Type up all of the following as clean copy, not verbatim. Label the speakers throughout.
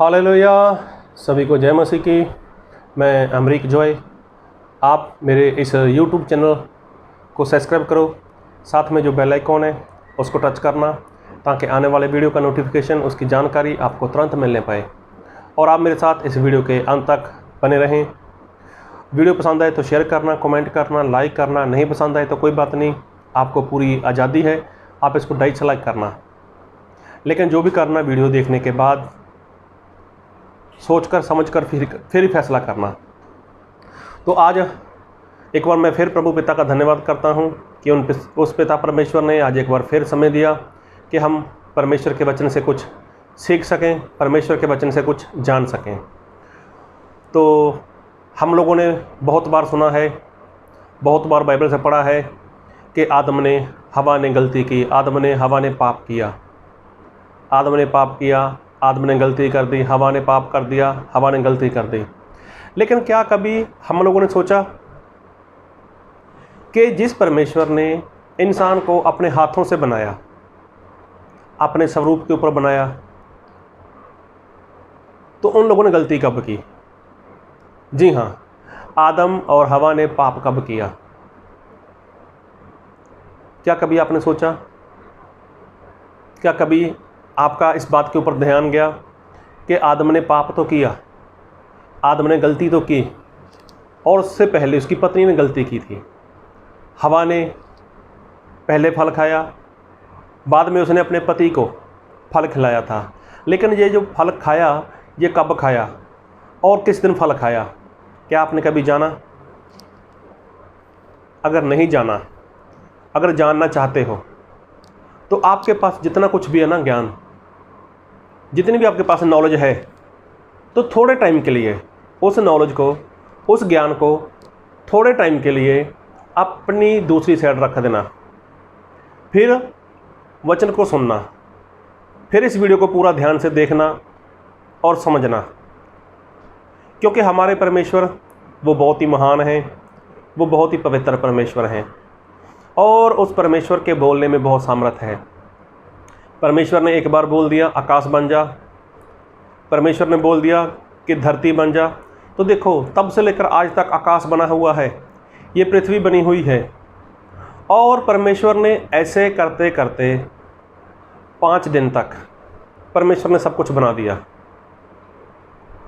Speaker 1: Hallelujah. सभी को जय मसीह की। मैं अमरीक जॉय। आप मेरे इस YouTube चैनल को सब्सक्राइब करो, साथ में जो बेल आइकॉन है उसको टच करना, ताकि आने वाले वीडियो का नोटिफिकेशन, उसकी जानकारी आपको तुरंत मिलने पाए। और आप मेरे साथ इस वीडियो के अंत तक बने रहें। वीडियो पसंद आए तो शेयर करना, कमेंट करना, लाइक करना। नहीं पसंद आए तो कोई बात नहीं, आपको पूरी आज़ादी है, आप इसको डिसलाइक करना। लेकिन जो भी करना वीडियो देखने के बाद सोचकर समझकर फिर ही फैसला करना। तो आज एक बार मैं फिर प्रभु पिता का धन्यवाद करता हूं कि उस पिता परमेश्वर ने आज एक बार फिर समय दिया कि हम परमेश्वर के वचन से कुछ सीख सकें, परमेश्वर के वचन से कुछ जान सकें। तो हम लोगों ने बहुत बार सुना है, बहुत बार बाइबल से पढ़ा है कि आदम ने हवा ने गलती की, आदम ने हवा ने पाप किया, आदम ने पाप किया, आदम ने गलती कर दी, हवा ने पाप कर दिया, हवा ने गलती कर दी। लेकिन क्या कभी हम लोगों ने सोचा कि जिस परमेश्वर ने इंसान को अपने हाथों से बनाया, अपने स्वरूप के ऊपर बनाया, तो उन लोगों ने गलती कब की? जी हाँ, आदम और हवा ने पाप कब किया? क्या कभी आपने सोचा? क्या कभी आपका इस बात के ऊपर ध्यान गया कि आदम ने पाप तो किया, आदम ने गलती तो की, और उससे पहले उसकी पत्नी ने गलती की थी। हवा ने पहले फल खाया, बाद में उसने अपने पति को फल खिलाया था। लेकिन ये जो फल खाया, ये कब खाया और किस दिन फल खाया? क्या आपने कभी जाना? अगर नहीं जाना, अगर जानना चाहते हो, तो आपके पास जितना कुछ भी है ना, ज्ञान, जितनी भी आपके पास नॉलेज है, तो थोड़े टाइम के लिए उस नॉलेज को, उस ज्ञान को थोड़े टाइम के लिए अपनी दूसरी साइड रख देना। फिर वचन को सुनना, फिर इस वीडियो को पूरा ध्यान से देखना और समझना। क्योंकि हमारे परमेश्वर वो बहुत ही महान हैं, वो बहुत ही पवित्र परमेश्वर हैं, और उस परमेश्वर के बोलने में बहुत सामर्थ्य है। परमेश्वर ने एक बार बोल दिया आकाश बन जा, परमेश्वर ने बोल दिया कि धरती बन जा, तो देखो तब से लेकर आज तक आकाश बना हुआ है, ये पृथ्वी बनी हुई है। और परमेश्वर ने ऐसे करते करते 5 दिन तक परमेश्वर ने सब कुछ बना दिया।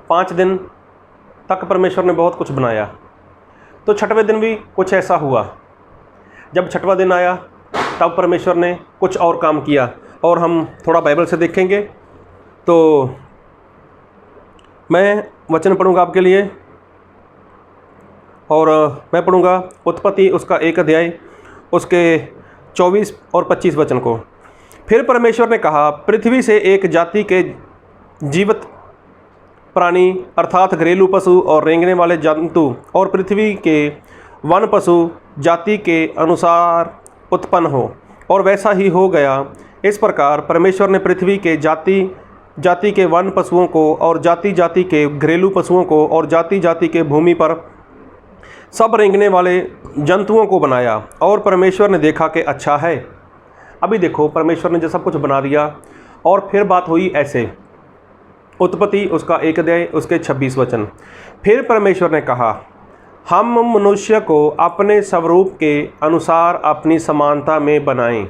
Speaker 1: 5 दिन तक परमेश्वर ने बहुत कुछ बनाया। तो छठवें दिन भी कुछ ऐसा हुआ। जब छठवां दिन आया, तब परमेश्वर ने कुछ और काम किया, और हम थोड़ा बाइबल से देखेंगे। तो मैं वचन पढ़ूंगा आपके लिए, और मैं पढ़ूंगा उत्पत्ति उसका 1 अध्याय, उसके 24 और 25 वचन को। फिर परमेश्वर ने कहा, पृथ्वी से एक जाति के जीवित प्राणी अर्थात घरेलू पशु और रेंगने वाले जंतु और पृथ्वी के वन पशु जाति के अनुसार उत्पन्न हो, और वैसा ही हो गया। इस प्रकार परमेश्वर ने पृथ्वी के जाति जाति के वन पशुओं को और जाति जाति के घरेलू पशुओं को और जाति जाति के भूमि पर सब रेंगने वाले जंतुओं को बनाया, और परमेश्वर ने देखा कि अच्छा है। अभी देखो, परमेश्वर ने जो सब कुछ बना दिया, और फिर बात हुई ऐसे। उत्पत्ति उसका 1 अध्याय, उसके 26 वचन। फिर परमेश्वर ने कहा, हम मनुष्य को अपने स्वरूप के अनुसार अपनी समानता में बनाएं,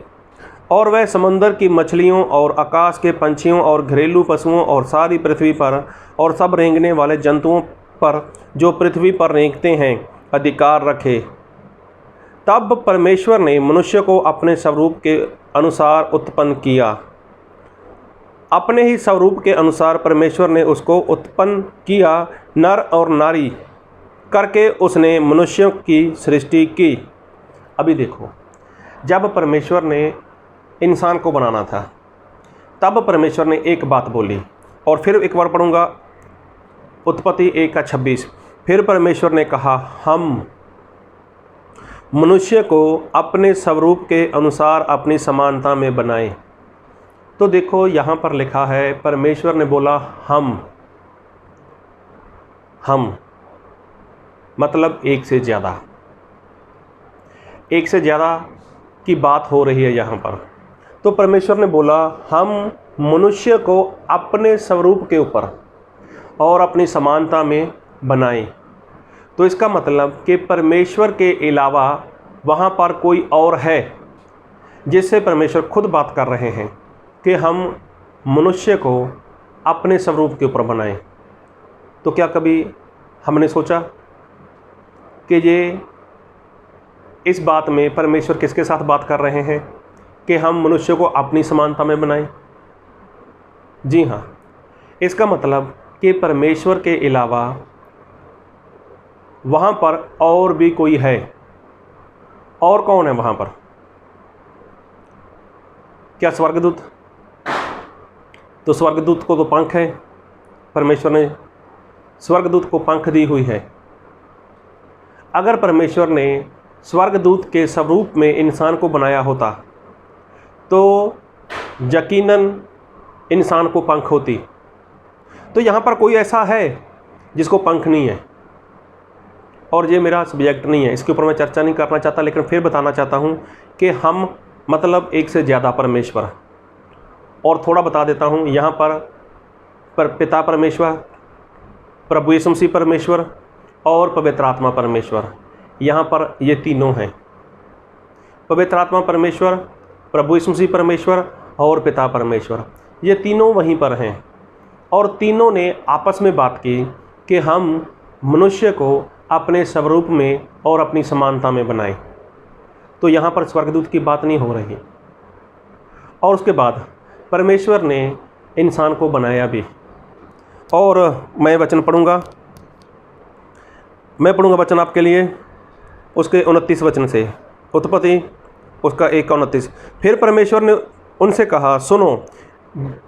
Speaker 1: और वह समंदर की मछलियों और आकाश के पंछियों और घरेलू पशुओं और सारी पृथ्वी पर और सब रेंगने वाले जंतुओं पर जो पृथ्वी पर रेंगते हैं अधिकार रखे। तब परमेश्वर ने मनुष्य को अपने स्वरूप के अनुसार उत्पन्न किया। अपने ही स्वरूप के अनुसार परमेश्वर ने उसको उत्पन्न किया, नर और नारी करके उसने मनुष्यों की सृष्टि की। अभी देखो, जब परमेश्वर ने इंसान को बनाना था, तब परमेश्वर ने एक बात बोली, और फिर एक बार पढ़ूंगा उत्पत्ति 1 का 26। फिर परमेश्वर ने कहा, हम मनुष्य को अपने स्वरूप के अनुसार अपनी समानता में बनाएं। तो देखो, यहाँ पर लिखा है परमेश्वर ने बोला हम मतलब एक से ज़्यादा की बात हो रही है यहाँ पर। तो परमेश्वर ने बोला, हम मनुष्य को अपने स्वरूप के ऊपर और अपनी समानता में बनाएं। तो इसका मतलब कि परमेश्वर के अलावा वहाँ पर कोई और है, जिससे परमेश्वर खुद बात कर रहे हैं कि हम मनुष्य को अपने स्वरूप के ऊपर बनाएं। तो क्या कभी हमने सोचा कि ये इस बात में परमेश्वर किसके साथ बात कर रहे हैं कि हम मनुष्य को अपनी समानता में बनाएं? जी हाँ, इसका मतलब कि परमेश्वर के अलावा वहाँ पर और भी कोई है। और कौन है वहाँ पर? क्या स्वर्गदूत? तो स्वर्गदूत को तो पंख है, परमेश्वर ने स्वर्गदूत को पंख दी हुई है। अगर परमेश्वर ने स्वर्गदूत के स्वरूप में इंसान को बनाया होता तो यकीनन इंसान को पंख होती। तो यहाँ पर कोई ऐसा है जिसको पंख नहीं है, और ये मेरा सब्जेक्ट नहीं है, इसके ऊपर मैं चर्चा नहीं करना चाहता, लेकिन फिर बताना चाहता हूँ कि हम मतलब एक से ज़्यादा परमेश्वर। और थोड़ा बता देता हूँ, यहाँ पर पिता परमेश्वर, प्रभु यीशु मसीह परमेश्वर और पवित्र आत्मा परमेश्वर, यहाँ पर ये तीनों हैं। पवित्र आत्मा परमेश्वर, प्रभु यीशु मसीह परमेश्वर और पिता परमेश्वर, ये तीनों वहीं पर हैं। और तीनों ने आपस में बात की कि हम मनुष्य को अपने स्वरूप में और अपनी समानता में बनाएं। तो यहाँ पर स्वर्गदूत की बात नहीं हो रही। और उसके बाद परमेश्वर ने इंसान को बनाया भी। और मैं वचन पढ़ूँगा, वचन आपके लिए उसके 29 वचन से, उत्पत्ति उसका 1:29। फिर परमेश्वर ने उनसे कहा, सुनो,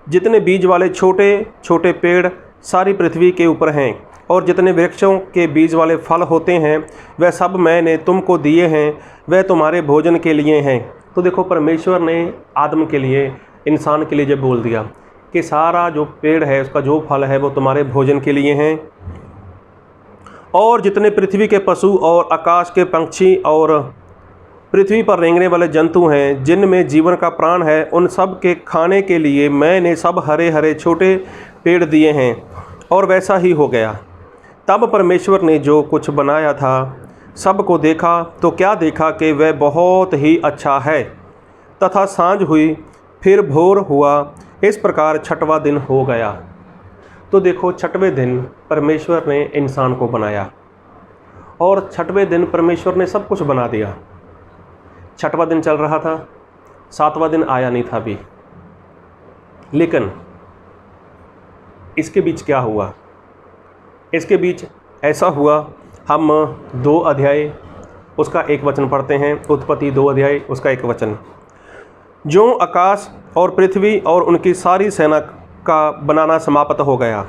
Speaker 1: जितने बीज वाले छोटे छोटे पेड़ सारी पृथ्वी के ऊपर हैं और जितने वृक्षों के बीज वाले फल होते हैं वह सब मैंने तुमको दिए हैं, वह तुम्हारे भोजन के लिए हैं। तो देखो, परमेश्वर ने आदम के लिए, इंसान के लिए जब बोल दिया कि सारा जो पेड़ है उसका जो फल है वो तुम्हारे भोजन के लिए हैं, और जितने पृथ्वी के पशु और आकाश के पंछी और पृथ्वी पर रेंगने वाले जंतु हैं जिनमें जीवन का प्राण है, उन सब के खाने के लिए मैंने सब हरे हरे छोटे पेड़ दिए हैं। और वैसा ही हो गया। तब परमेश्वर ने जो कुछ बनाया था सबको देखा, तो क्या देखा कि वह बहुत ही अच्छा है। तथा सांझ हुई, फिर भोर हुआ, इस प्रकार छठवां दिन हो गया। तो देखो, छठवें दिन परमेश्वर ने इंसान को बनाया, और छठवें दिन परमेश्वर ने सब कुछ बना दिया। छठवां दिन चल रहा था, सातवां दिन आया नहीं था अभी। लेकिन इसके बीच क्या हुआ? इसके बीच ऐसा हुआ, हम 2 अध्याय उसका 1 वचन पढ़ते हैं। उत्पत्ति 2 अध्याय उसका 1 वचन। जो आकाश और पृथ्वी और उनकी सारी सेना का बनाना समाप्त हो गया,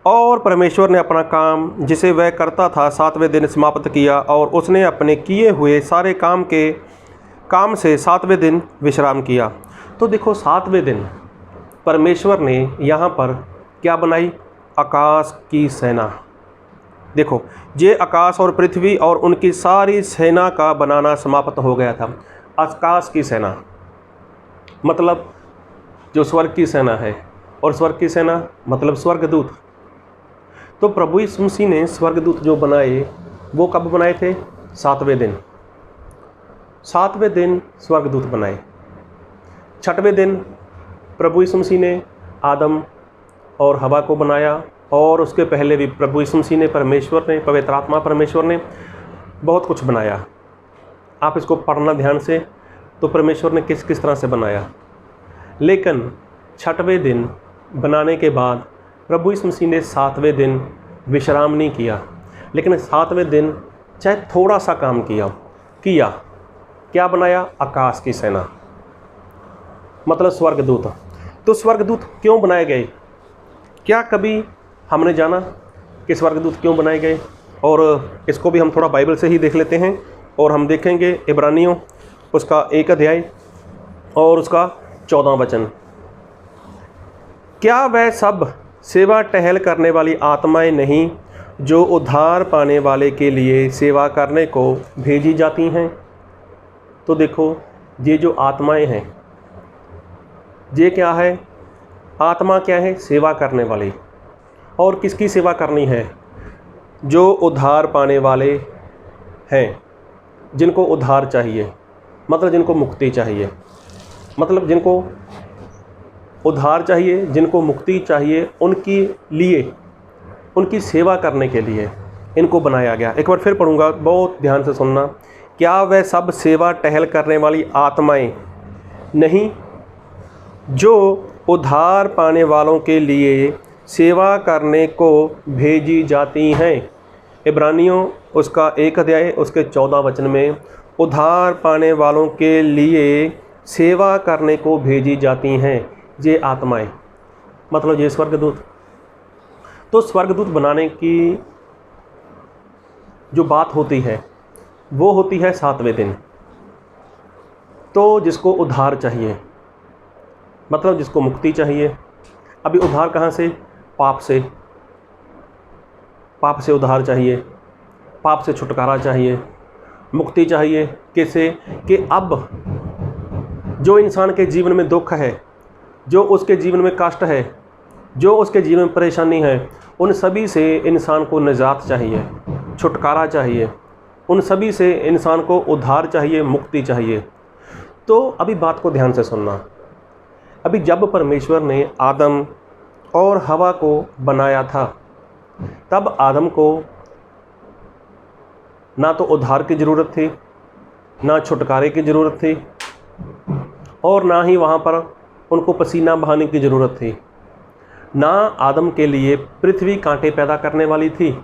Speaker 1: और परमेश्वर ने अपना काम जिसे वह करता था 7वें दिन समाप्त किया, और उसने अपने किए हुए सारे काम से 7वें दिन विश्राम किया। तो देखो, 7वें दिन परमेश्वर ने यहाँ पर क्या बनाई? आकाश की सेना। देखो, ये आकाश और पृथ्वी और उनकी सारी सेना का बनाना समाप्त हो गया था। आकाश की सेना मतलब जो स्वर्ग की सेना है, और स्वर्ग की सेना मतलब स्वर्गदूत। तो प्रभु यीशु मसीह ने स्वर्गदूत जो बनाए वो कब बनाए थे? 7वें दिन। 7वें दिन स्वर्गदूत बनाए। 6वें दिन प्रभु यीशु मसीह ने आदम और हवा को बनाया, और उसके पहले भी प्रभु यीशु मसीह ने, परमेश्वर ने, पवित्र आत्मा परमेश्वर ने बहुत कुछ बनाया। आप इसको पढ़ना ध्यान से, तो परमेश्वर ने किस किस तरह से बनाया। लेकिन 6वें दिन बनाने के बाद प्रभु यीशु मसीह ने 7वें दिन विश्राम नहीं किया, लेकिन 7वें दिन चाहे थोड़ा सा काम किया। क्या बनाया? आकाश की सेना मतलब स्वर्गदूत। तो स्वर्गदूत क्यों बनाए गए? क्या कभी हमने जाना कि स्वर्गदूत क्यों बनाए गए? और इसको भी हम थोड़ा बाइबल से ही देख लेते हैं, और हम देखेंगे इब्रानियों उसका 1 अध्याय और उसका 14वां वचन। क्या वह सब सेवा टहल करने वाली आत्माएं नहीं जो उद्धार पाने वाले के लिए सेवा करने को भेजी जाती हैं? तो देखो, ये जो आत्माएं हैं, ये क्या है? आत्मा क्या है? सेवा करने वाली। और किसकी सेवा करनी है? जो उद्धार पाने वाले हैं, जिनको उद्धार चाहिए, मतलब जिनको मुक्ति चाहिए, मतलब जिनको उद्धार चाहिए, जिनको मुक्ति चाहिए, उनके लिए, उनकी सेवा करने के लिए इनको बनाया गया। एक बार फिर पढ़ूंगा, बहुत ध्यान से सुनना। क्या वह सब सेवा टहल करने वाली आत्माएं नहीं जो उद्धार पाने वालों के लिए सेवा करने को भेजी जाती हैं? इब्रानियों उसका 1 अध्याय उसके 14 वचन में उद्धार पाने वालों के लिए सेवा करने को भेजी जाती हैं ये आत्माएं, मतलब ये स्वर्गदूत। तो स्वर्गदूत बनाने की जो बात होती है वो होती है 7वें दिन। तो जिसको उद्धार चाहिए, मतलब जिसको मुक्ति चाहिए। अभी उद्धार कहाँ से? पाप से। पाप से उद्धार चाहिए, पाप से छुटकारा चाहिए, मुक्ति चाहिए। कैसे? कि अब जो इंसान के जीवन में दुख है, जो उसके जीवन में कष्ट है, जो उसके जीवन में परेशानी है, उन सभी से इंसान को निजात चाहिए, छुटकारा चाहिए। उन सभी से इंसान को उद्धार चाहिए, मुक्ति चाहिए। तो अभी बात को ध्यान से सुनना। अभी जब परमेश्वर ने आदम और हवा को बनाया था, तब आदम को ना तो उद्धार की ज़रूरत थी, ना छुटकारे की ज़रूरत थी, और ना ही वहाँ पर उनको पसीना बहाने की ज़रूरत थी। ना आदम के लिए पृथ्वी कांटे पैदा करने वाली थी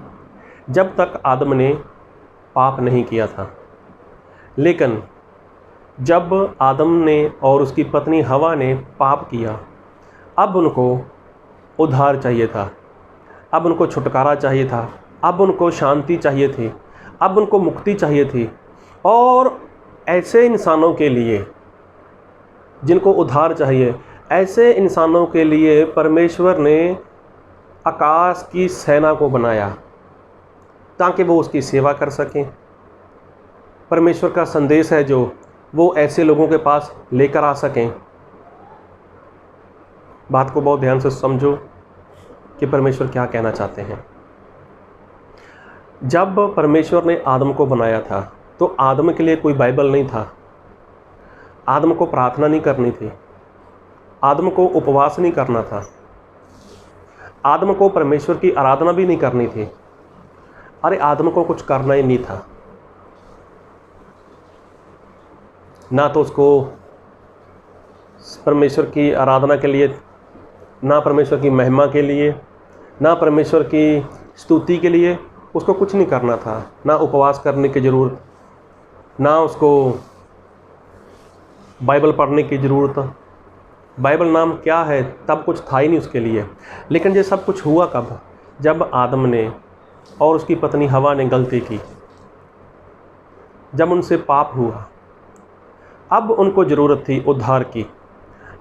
Speaker 1: जब तक आदम ने पाप नहीं किया था। लेकिन जब आदम ने और उसकी पत्नी हवा ने पाप किया, अब उनको उद्धार चाहिए था, अब उनको छुटकारा चाहिए था, अब उनको शांति चाहिए थी, अब उनको मुक्ति चाहिए थी। और ऐसे इंसानों के लिए जिनको उद्धार चाहिए, ऐसे इंसानों के लिए परमेश्वर ने आकाश की सेना को बनाया ताकि वो उसकी सेवा कर सकें। परमेश्वर का संदेश है जो वो ऐसे लोगों के पास लेकर आ सकें। बात को बहुत ध्यान से समझो कि परमेश्वर क्या कहना चाहते हैं। जब परमेश्वर ने आदम को बनाया था तो आदम के लिए कोई बाइबल नहीं था, आदम को प्रार्थना नहीं करनी थी, आदम को उपवास नहीं करना था, आदम को परमेश्वर की आराधना भी नहीं करनी थी। अरे आदम को कुछ करना ही नहीं था, ना तो उसको परमेश्वर की आराधना के लिए, ना परमेश्वर की महिमा के लिए, ना परमेश्वर की स्तुति के लिए उसको कुछ नहीं करना था। ना उपवास करने की ज़रूरत, ना उसको बाइबल पढ़ने की ज़रूरत। बाइबल नाम क्या है तब कुछ था ही नहीं उसके लिए। लेकिन ये सब कुछ हुआ कब? जब आदम ने और उसकी पत्नी हवा ने गलती की, जब उनसे पाप हुआ। अब उनको ज़रूरत थी उद्धार की,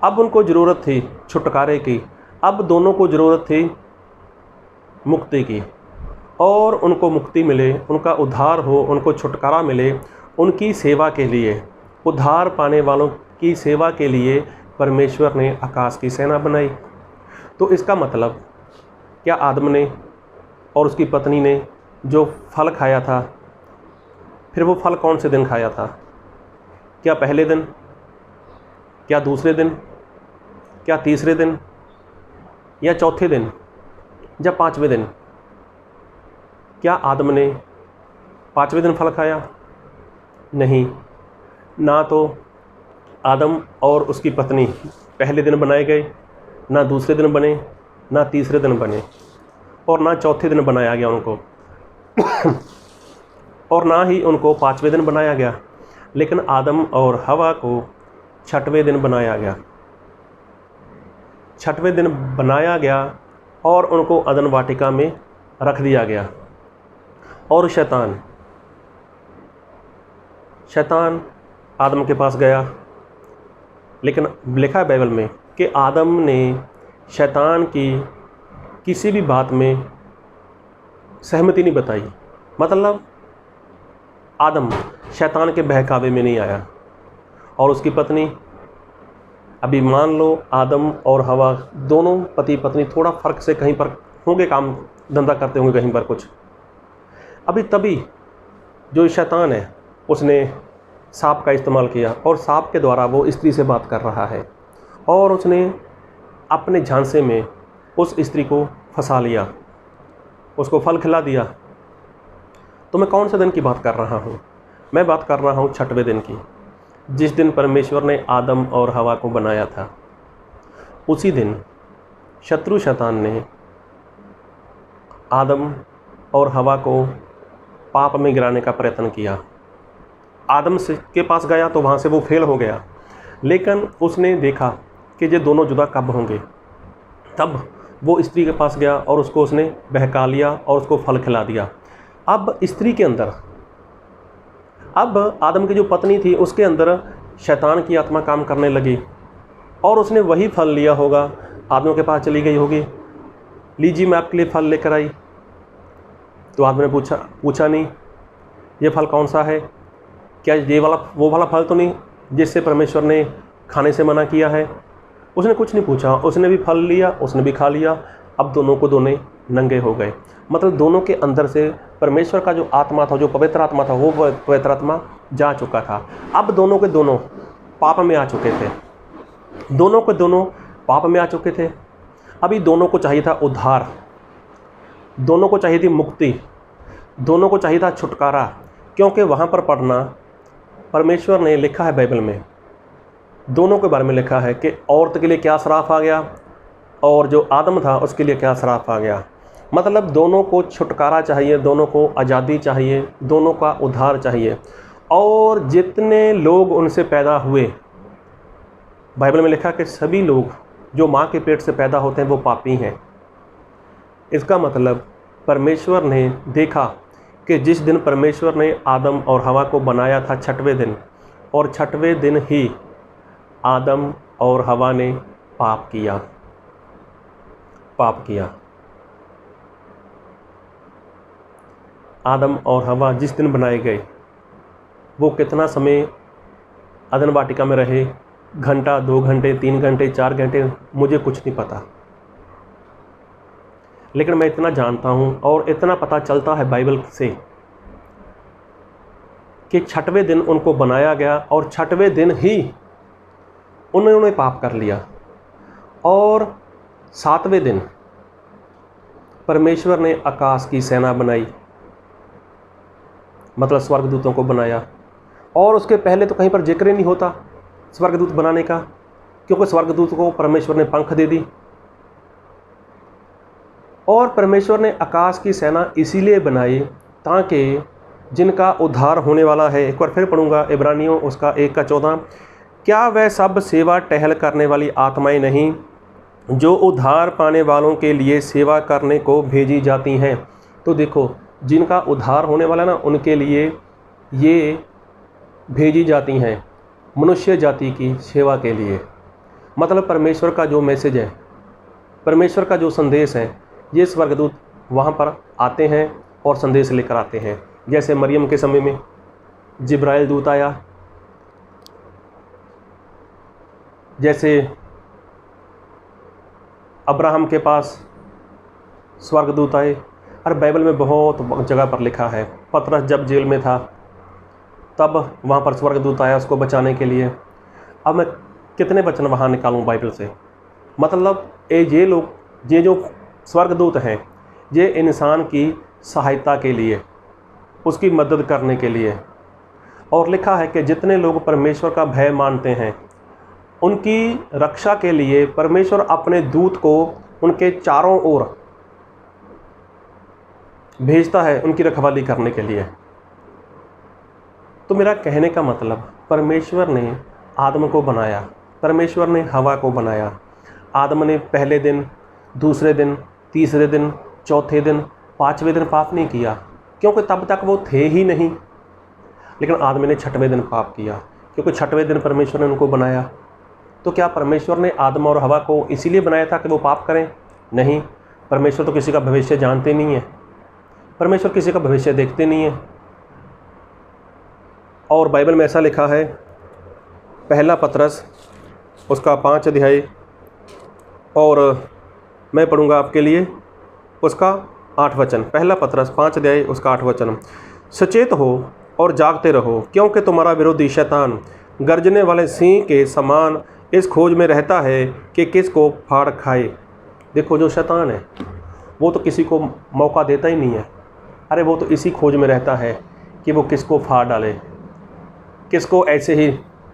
Speaker 1: अब उनको ज़रूरत थी छुटकारे की, अब दोनों को ज़रूरत थी मुक्ति की। और उनको मुक्ति मिले, उनका उद्धार हो, उनको छुटकारा मिले, उनकी सेवा के लिए, उद्धार पाने वालों की सेवा के लिए परमेश्वर ने आकाश की सेना बनाई। तो इसका मतलब क्या आदम ने और उसकी पत्नी ने जो फल खाया था, फिर वो फल कौन से दिन खाया था? क्या पहले दिन, क्या दूसरे दिन, क्या तीसरे दिन, या चौथे दिन, या 5वें दिन? क्या आदम ने 5वें दिन फल खाया? नहीं। ना तो आदम और उसकी पत्नी पहले दिन बनाए गए, ना दूसरे दिन बने, ना तीसरे दिन बने, और ना चौथे दिन बनाया गया उनको और ना ही उनको 5वें दिन बनाया गया। लेकिन आदम और हवा को 6वें दिन बनाया गया। 6वें दिन बनाया गया और उनको अदन वाटिका में रख दिया गया। और शैतान आदम के पास गया। लेकिन लिखा है बाइबल में कि आदम ने शैतान की किसी भी बात में सहमति नहीं बताई। मतलब आदम शैतान के बहकावे में नहीं आया। और उसकी पत्नी, अभी मान लो आदम और हवा दोनों पति पत्नी थोड़ा फ़र्क से कहीं पर होंगे, काम धंधा करते होंगे कहीं पर कुछ। अभी तभी जो शैतान है उसने सांप का इस्तेमाल किया और सांप के द्वारा वो स्त्री से बात कर रहा है और उसने अपने झांसे में उस स्त्री को फंसा लिया, उसको फल खिला दिया। तो मैं कौन से दिन की बात कर रहा हूँ? मैं बात कर रहा हूँ 6वें दिन की, जिस दिन परमेश्वर ने आदम और हवा को बनाया था। उसी दिन शत्रु शैतान ने आदम और हवा को पाप में गिराने का प्रयत्न किया। आदम से के पास गया तो वहाँ से वो फेल हो गया, लेकिन उसने देखा कि ये दोनों जुदा कब होंगे। तब वो स्त्री के पास गया और उसको उसने बहका लिया और उसको फल खिला दिया। अब स्त्री के अंदर, अब आदम की जो पत्नी थी उसके अंदर शैतान की आत्मा काम करने लगी और उसने वही फल लिया होगा। आदम के पास चली गई होगी, लीजिए मैं आपके लिए फल लेकर आई। तो आदम ने पूछा नहीं ये फल कौन सा है, क्या ये वाला वो वाला फल तो नहीं जिससे परमेश्वर ने खाने से मना किया है। उसने कुछ नहीं पूछा, उसने भी फल लिया, उसने भी खा लिया। अब दोनों को दोनों नंगे हो गए। मतलब दोनों के अंदर से परमेश्वर का जो आत्मा था, जो पवित्र आत्मा था, वो पवित्र आत्मा जा चुका था। अब दोनों के दोनों पाप में आ चुके थे, दोनों के दोनों पाप में आ चुके थे। अभी दोनों को चाहिए था उद्धार, दोनों को चाहिए थी मुक्ति, दोनों को चाहिए था छुटकारा। क्योंकि वहाँ पर पढ़ना, परमेश्वर ने लिखा है बाइबल में, दोनों के बारे में लिखा है कि औरत के लिए क्या श्राप आ गया और जो आदम था उसके लिए क्या श्राप आ गया। मतलब दोनों को छुटकारा चाहिए, दोनों को आज़ादी चाहिए, दोनों का उद्धार चाहिए। और जितने लोग उनसे पैदा हुए, बाइबल में लिखा कि सभी लोग जो माँ के पेट से पैदा होते हैं वो पापी हैं। इसका मतलब परमेश्वर ने देखा कि जिस दिन परमेश्वर ने आदम और हवा को बनाया था 6वें दिन, और 6वें दिन ही आदम और हवा ने पाप किया। आदम और हवा जिस दिन बनाए गए, वो कितना समय अदन वाटिका में रहे, घंटा, 2 घंटे, 3 घंटे, 4 घंटे, मुझे कुछ नहीं पता। लेकिन मैं इतना जानता हूँ और इतना पता चलता है बाइबल से कि 6वें दिन उनको बनाया गया और 6वें दिन ही उन्होंने पाप कर लिया। और 7वें दिन परमेश्वर ने आकाश की सेना बनाई, मतलब स्वर्गदूतों को बनाया। और उसके पहले तो कहीं पर जिक्र ही नहीं होता स्वर्गदूत बनाने का, क्योंकि स्वर्गदूत को परमेश्वर ने पंख दे दी। और परमेश्वर ने आकाश की सेना इसीलिए बनाई ताकि जिनका उद्धार होने वाला है, एक बार फिर पढ़ूंगा इब्रानियों उसका 1:14, क्या वह सब सेवा टहल करने वाली आत्माएं नहीं जो उद्धार पाने वालों के लिए सेवा करने को भेजी जाती हैं। तो देखो, जिनका उद्धार होने वाला ना, उनके लिए ये भेजी जाती हैं, मनुष्य जाति की सेवा के लिए। मतलब परमेश्वर का जो मैसेज है, परमेश्वर का जो संदेश है, ये स्वर्गदूत वहाँ पर आते हैं और संदेश लेकर आते हैं। जैसे मरियम के समय में जिब्राइल दूत आया, जैसे अब्राहम के पास स्वर्गदूत आए। और बाइबल में बहुत जगह पर लिखा है, पतरस जब जेल में था तब वहाँ पर स्वर्गदूत आया उसको बचाने के लिए। अब मैं कितने वचन वहाँ निकालूँ बाइबल से। मतलब ये लोग, ये जो स्वर्गदूत हैं, ये इंसान की सहायता के लिए, उसकी मदद करने के लिए। और लिखा है कि जितने लोग परमेश्वर का भय मानते हैं, उनकी रक्षा के लिए परमेश्वर अपने दूत को उनके चारों ओर भेजता है उनकी रखवाली करने के लिए। तो मेरा कहने का मतलब, परमेश्वर ने आदम को बनाया, परमेश्वर ने हवा को बनाया। आदम ने पहले दिन, दूसरे दिन, तीसरे दिन, चौथे दिन, 5वें दिन पाप नहीं किया, क्योंकि तब तक वो थे ही नहीं। लेकिन आदम ने 6वें दिन पाप किया, क्योंकि 6वें दिन परमेश्वर ने उनको बनाया। तो क्या परमेश्वर ने आदम और हवा को इसीलिए बनाया था कि वो पाप करें? नहीं। परमेश्वर तो किसी का भविष्य जानते नहीं है, परमेश्वर किसी का भविष्य देखते नहीं है। और बाइबल में ऐसा लिखा है, पहला पतरस उसका 5 अध्याय, और मैं पढ़ूंगा आपके लिए उसका 8 वचन, पहला पतरस 5 अध्याय उसका 8 वचन। सचेत हो और जागते रहो, क्योंकि तुम्हारा विरोधी शैतान गर्जने वाले सिंह के समान इस खोज में रहता है कि किसको फाड़ खाए। देखो, जो शैतान है वो तो किसी को मौका देता ही नहीं है। अरे वो तो इसी खोज में रहता है कि वो किसको फाड़ डाले, किसको ऐसे ही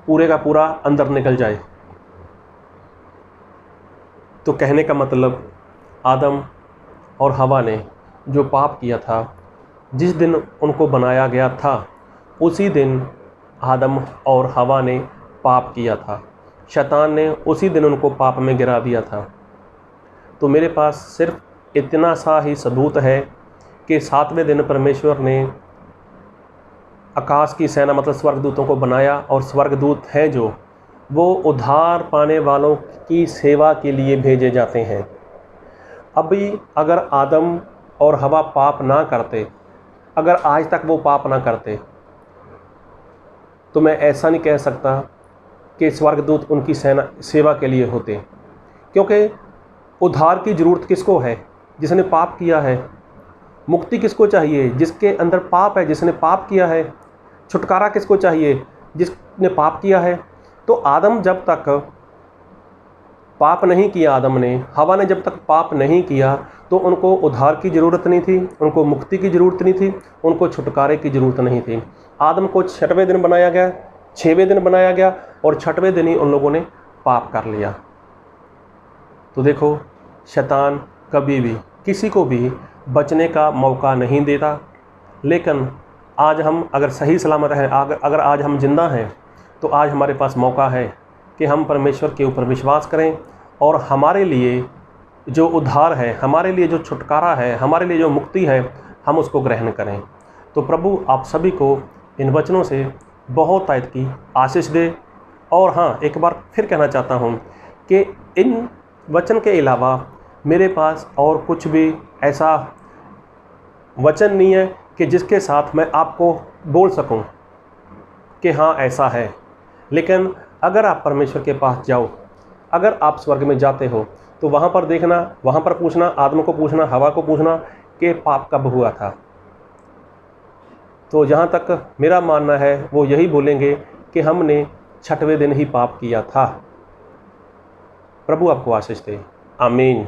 Speaker 1: पूरे का पूरा अंदर निकल जाए। तो कहने का मतलब, आदम और हवा ने जो पाप किया था, जिस दिन उनको बनाया गया था उसी दिन आदम और हवा ने पाप किया था। शैतान ने उसी दिन उनको पाप में गिरा दिया था। तो मेरे पास सिर्फ इतना सा ही सबूत है कि 7वें दिन परमेश्वर ने आकाश की सेना मतलब स्वर्गदूतों को बनाया, और स्वर्गदूत हैं जो वो उद्धार पाने वालों की सेवा के लिए भेजे जाते हैं। अभी अगर आदम और हवा पाप ना करते, अगर आज तक वो पाप ना करते, तो मैं ऐसा नहीं कह सकता कि स्वर्गदूत उनकी सेवा के लिए होते। क्योंकि उद्धार की ज़रूरत किसको है? जिसने पाप किया है। मुक्ति किसको चाहिए? जिसके अंदर पाप है, जिसने पाप किया है। छुटकारा किसको चाहिए? जिसने पाप किया है। तो आदम जब तक पाप नहीं किया, आदम ने, हवा ने जब तक पाप नहीं किया, तो उनको उद्धार की ज़रूरत नहीं थी, उनको मुक्ति की ज़रूरत नहीं थी, उनको छुटकारे की ज़रूरत नहीं थी। आदम को 6वें दिन बनाया गया, 6वें दिन बनाया गया, और 6वें दिन ही उन लोगों ने पाप कर लिया। तो देखो, शैतान कभी भी किसी को भी बचने का मौका नहीं देता। लेकिन आज हम अगर सही सलामत हैं, अगर आज हम जिंदा हैं, तो आज हमारे पास मौका है कि हम परमेश्वर के ऊपर विश्वास करें, और हमारे लिए जो उद्धार है, हमारे लिए जो छुटकारा है, हमारे लिए जो मुक्ति है, हम उसको ग्रहण करें। तो प्रभु आप सभी को इन वचनों से बहुत तायत की आशीष दे। और हाँ, एक बार फिर कहना चाहता हूँ कि इन वचन के अलावा मेरे पास और कुछ भी ऐसा वचन नहीं है कि जिसके साथ मैं आपको बोल सकूं कि हाँ ऐसा है। लेकिन अगर आप परमेश्वर के पास जाओ, अगर आप स्वर्ग में जाते हो, तो वहाँ पर देखना, वहाँ पर पूछना, आदम को पूछना, हवा को पूछना कि पाप कब हुआ था। तो जहाँ तक मेरा मानना है वो यही बोलेंगे कि हमने 6वें दिन ही पाप किया था। प्रभु आपको आशीष दे। आमीन।